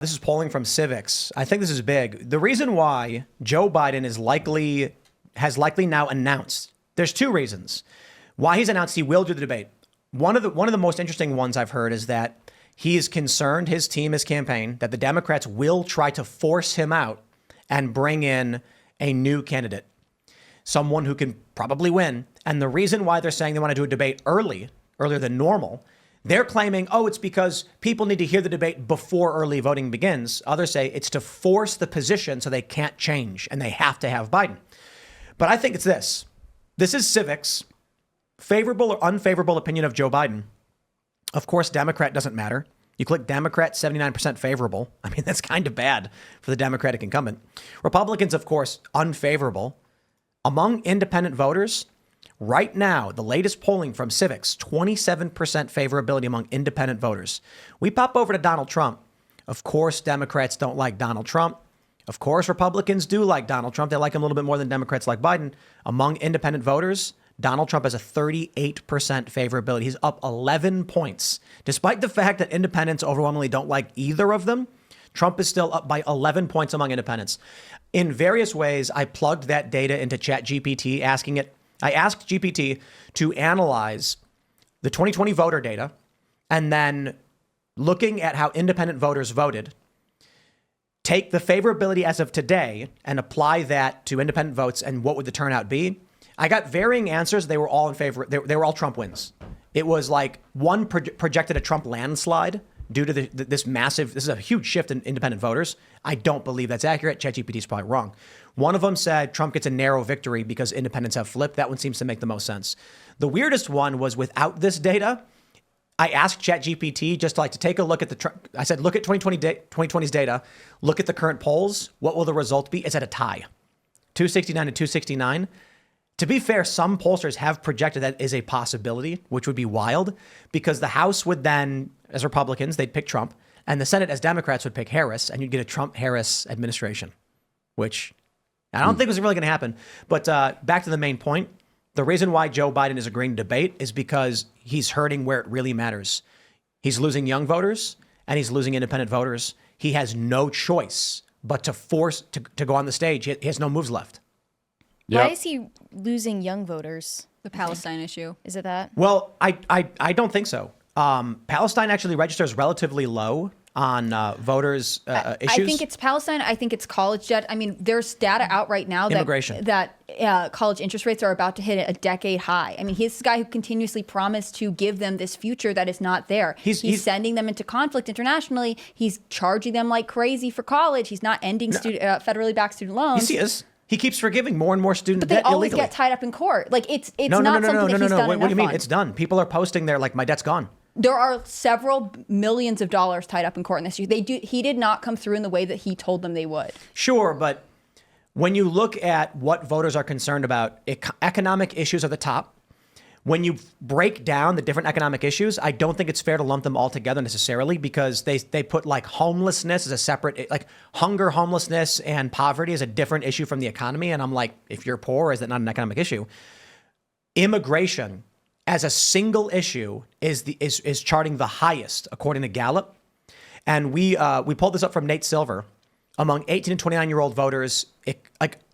This is polling from Civics. I think this is big. The reason why Joe Biden has likely now announced, there's two reasons why he's announced he will do the debate. One of the most interesting ones I've heard is that he is concerned, his team, his campaign, that the Democrats will try to force him out and bring in a new candidate, someone who can probably win. And the reason why they're saying they want to do a debate earlier than normal, they're claiming, oh, it's because people need to hear the debate before early voting begins. Others say it's to force the position so they can't change and they have to have Biden. But I think it's this. This is Civics, favorable or unfavorable opinion of Joe Biden. Of course, Democrat doesn't matter. You click Democrat, 79% favorable. I mean, that's kind of bad for the Democratic incumbent. Republicans, of course, unfavorable. Among independent voters, right now, the latest polling from Civics, 27% favorability among independent voters. We pop over to Donald Trump. Of course, Democrats don't like Donald Trump. Of course, Republicans do like Donald Trump. They like him a little bit more than Democrats like Biden. Among independent voters, Donald Trump has a 38% favorability. He's up 11 points. Despite the fact that independents overwhelmingly don't like either of them, Trump is still up by 11 points among independents. In various ways, I plugged that data into ChatGPT, I asked GPT to analyze the 2020 voter data and then looking at how independent voters voted, take the favorability as of today and apply that to independent votes and what would the turnout be. I got varying answers. They were all in favor. They were all Trump wins. It was like one projected a Trump landslide due to this is a huge shift in independent voters. I don't believe that's accurate. ChatGPT is probably wrong. One of them said Trump gets a narrow victory because independents have flipped. That one seems to make the most sense. The weirdest one was without this data. I asked ChatGPT just to take a look at I said, look at 2020's data. Look at the current polls. What will the result be? It's at a tie. 269 to 269. To be fair, some pollsters have projected that is a possibility, which would be wild because the House would then, as Republicans, they'd pick Trump, and the Senate as Democrats would pick Harris, and you'd get a Trump-Harris administration, which I don't think was really going to happen. But back to the main point, the reason why Joe Biden is agreeing to debate is because he's hurting where it really matters. He's losing young voters, and he's losing independent voters. He has no choice but to force to go on the stage. He has no moves left. Yep. Why is he losing young voters? The Palestine issue. Is it that? Well, I don't think so. Palestine actually registers relatively low on voters' issues. I think it's Palestine. I think it's college debt. I mean, there's data out right now that college interest rates are about to hit a decade high. I mean, he's this guy who continuously promised to give them this future that is not there. He's sending them into conflict internationally. He's charging them like crazy for college. He's not ending federally backed student loans. Yes, he is. He keeps forgiving more and more student debt illegally. But they always get tied up in court. Like it's not something that he's done enough What do you mean? on. It's done. People are posting there like my debt's gone. There are several millions of dollars tied up in court in this. He did not come through in the way that he told them they would. Sure, but when you look at what voters are concerned about, economic issues are the top. When you break down the different economic issues, I don't think it's fair to lump them all together necessarily because they put like homelessness as a separate, like hunger, homelessness, and poverty is a different issue from the economy. And I'm like, if you're poor, is that not an economic issue? Immigration as a single issue is charting the highest according to Gallup. And we pulled this up from Nate Silver. Among 18 and 29-year-old voters,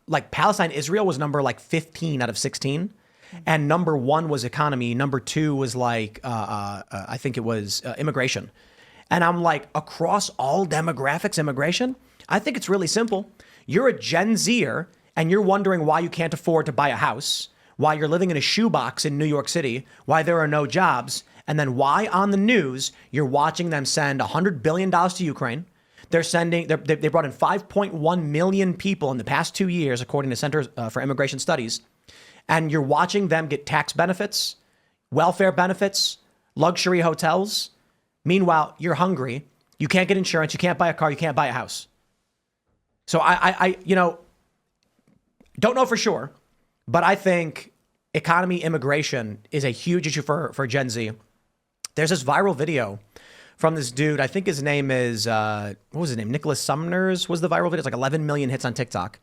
like Palestine, Israel was number like 15 out of 16. And number one was economy. Number two was I think it was immigration. And I'm like, across all demographics, immigration, I think it's really simple. You're a Gen Zer and you're wondering why you can't afford to buy a house, why you're living in a shoebox in New York City, why there are no jobs, and then why on the news you're watching them send $100 billion to Ukraine. They brought in 5.1 million people in the past 2 years, according to Center for Immigration Studies. And you're watching them get tax benefits, welfare benefits, luxury hotels. Meanwhile, you're hungry. You can't get insurance. You can't buy a car. You can't buy a house. So I don't know for sure, but I think economy, immigration is a huge issue for Gen Z. There's this viral video from this dude. I think his name is, what was his name? Nicholas Sumners was the viral video. It's like 11 million hits on TikTok.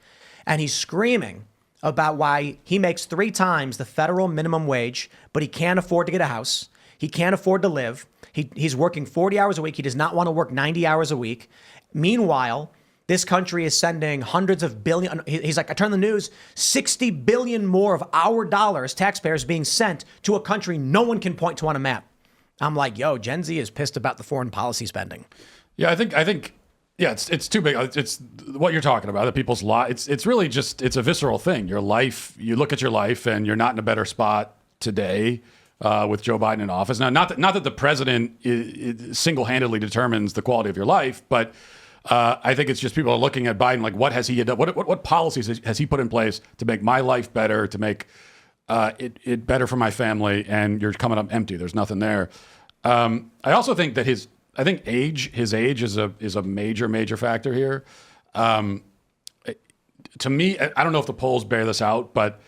And he's screaming about why he makes 3 times the federal minimum wage, but he can't afford to get a house. He can't afford to live. He's working 40 hours a week. He does not want to work 90 hours a week. Meanwhile, this country is sending hundreds of billion. He's like, I turn the news, 60 billion more of our dollars, taxpayers, being sent to a country no one can point to on a map. I'm like, yo, Gen Z is pissed about the foreign policy spending. Yeah, I think, yeah, it's too big. It's what you're talking about. The people's life. It's really just, it's a visceral thing. Your life. You look at your life, and you're not in a better spot today with Joe Biden in office. Now, not that the president single-handedly determines the quality of your life, but I think it's just people are looking at Biden like, what has he done? What policies has he put in place to make my life better, to make it better for my family? And you're coming up empty. There's nothing there. I also think that his age is a major factor here. To me, I don't know if the polls bear this out, but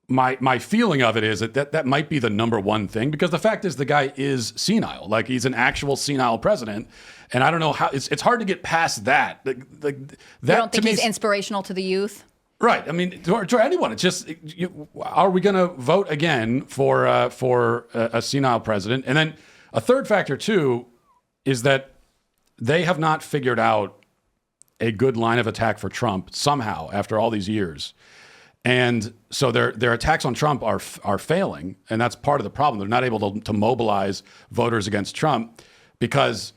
my feeling of it is that might be the number one thing, because the fact is the guy is senile. Like, he's an actual senile president. And I don't know how it's hard to get past that. That you don't think he's inspirational to the youth? Right. I mean, to anyone, it's just, are we going to vote again for a senile president? And then a third factor, too, is that they have not figured out a good line of attack for Trump somehow after all these years. And so their attacks on Trump are failing. And that's part of the problem. They're not able to mobilize voters against Trump, because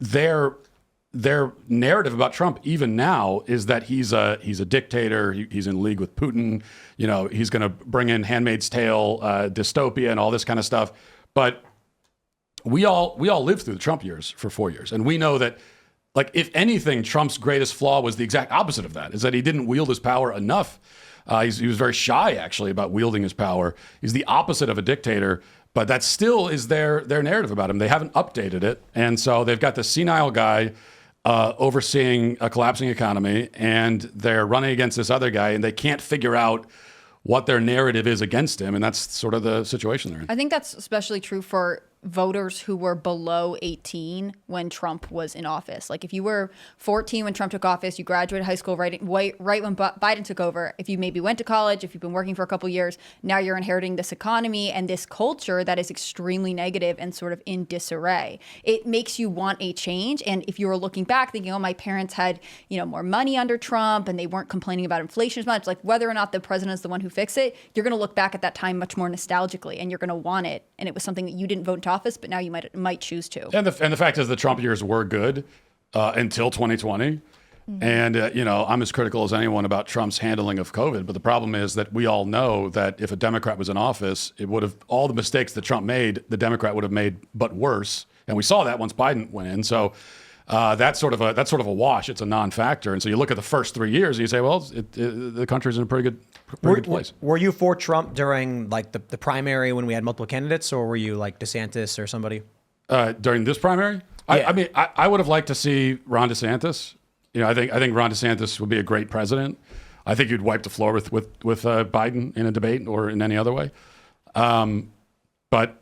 their narrative about Trump even now is that he's a dictator. He's in league with Putin. You know, he's going to bring in Handmaid's Tale, dystopia, and all this kind of stuff. But we all lived through the Trump years for 4 years, and we know that, like, if anything, Trump's greatest flaw was the exact opposite of that: is that he didn't wield his power enough. He was very shy, actually, about wielding his power. He's the opposite of a dictator. But that still is their narrative about him. They haven't updated it. And so they've got this senile guy overseeing a collapsing economy, and they're running against this other guy, and they can't figure out what their narrative is against him. And that's sort of the situation they're in. I think that's especially true for voters who were below 18 when Trump was in office. Like, if you were 14 when Trump took office, you graduated high school right when Biden took over. If you maybe went to college, if you've been working for a couple years, now you're inheriting this economy and this culture that is extremely negative and sort of in disarray. It makes you want a change. And if you were looking back thinking, oh, my parents had, more money under Trump and they weren't complaining about inflation as much, like, whether or not the president is the one who fixed it, you're going to look back at that time much more nostalgically, and you're going to want it. And it was something that you didn't vote into office, but now you might choose to. And the fact is, the Trump years were good until 2020. Mm-hmm. And, I'm as critical as anyone about Trump's handling of COVID. But the problem is that we all know that if a Democrat was in office, it would have, all the mistakes that Trump made, the Democrat would have made, but worse. And we saw that once Biden went in. So that's sort of a wash. It's a non-factor. And so you look at the first 3 years and you say, well, the country's in a pretty good place. Were you for Trump during, like, the primary when we had multiple candidates, or were you like DeSantis or somebody? During this primary? Yeah. I would have liked to see Ron DeSantis. I think Ron DeSantis would be a great president. I think he'd wipe the floor with Biden in a debate or in any other way. But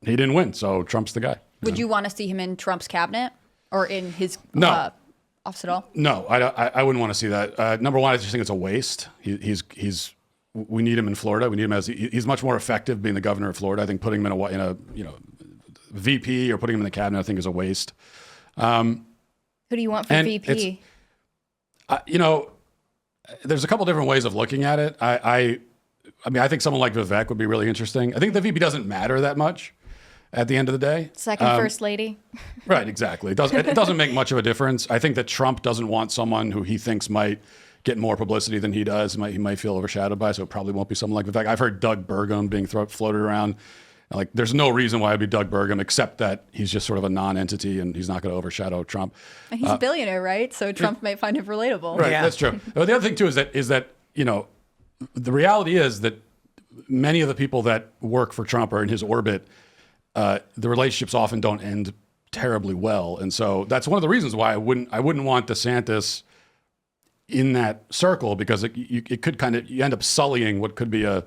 he didn't win, so Trump's the guy. Would you want to see him in Trump's cabinet or in his office at all? No, I wouldn't want to see that. Number one, I just think it's a waste. We need him in Florida. We need him he's much more effective being the governor of Florida. I think putting him in a VP or putting him in the cabinet, I think, is a waste. Who do you want for VP? There's a couple different ways of looking at it. I think someone like Vivek would be really interesting. I think the VP doesn't matter that much at the end of the day. Second first lady. Right, exactly. It doesn't make much of a difference. I think that Trump doesn't want someone who he thinks might get more publicity than he does. He might feel overshadowed by, so it probably won't be someone like Vivek. I've heard Doug Burgum being floated around. Like, there's no reason why it'd be Doug Burgum, except that he's just sort of a non-entity and he's not going to overshadow Trump. And he's a billionaire, right? So Trump might find him relatable. Right, yeah. That's true. But the other thing, too, is that the reality is that many of the people that work for Trump are in his orbit. The relationships often don't end terribly well. And so that's one of the reasons why I wouldn't want DeSantis in that circle, because it could you end up sullying what could be a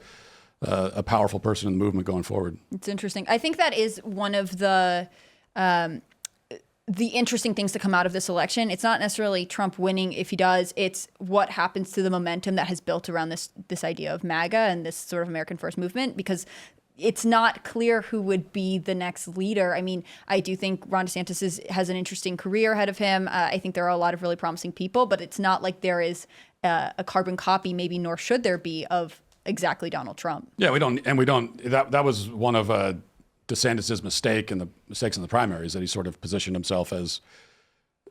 powerful person in the movement going forward. It's interesting. I think that is one of the interesting things to come out of this election. It's not necessarily Trump winning if he does. It's what happens to the momentum that has built around this idea of MAGA and this sort of American First movement, because it's not clear who would be the next leader. I mean, I do think Ron DeSantis has an interesting career ahead of him. I think there are a lot of really promising people, but it's not like there is a carbon copy, maybe, nor should there be, of exactly Donald Trump. Yeah, we don't. That was one of DeSantis' mistakes in the primaries, that he sort of positioned himself as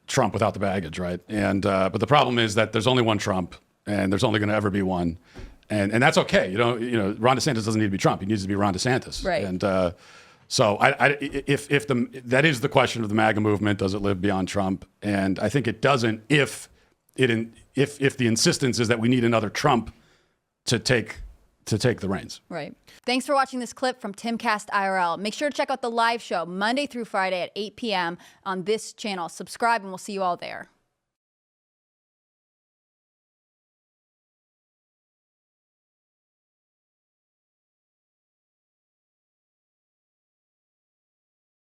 Trump without the baggage, right? And but the problem is that there's only one Trump, and there's only going to ever be one. And that's okay. You know, Ron DeSantis doesn't need to be Trump. He needs to be Ron DeSantis. Right. And so if that is the question of the MAGA movement, does it live beyond Trump? And I think it doesn't. If the insistence is that we need another Trump to take the reins. Right. Thanks for watching this clip from Timcast IRL. Make sure to check out the live show Monday through Friday at 8 p.m. on this channel. Subscribe, and we'll see you all there.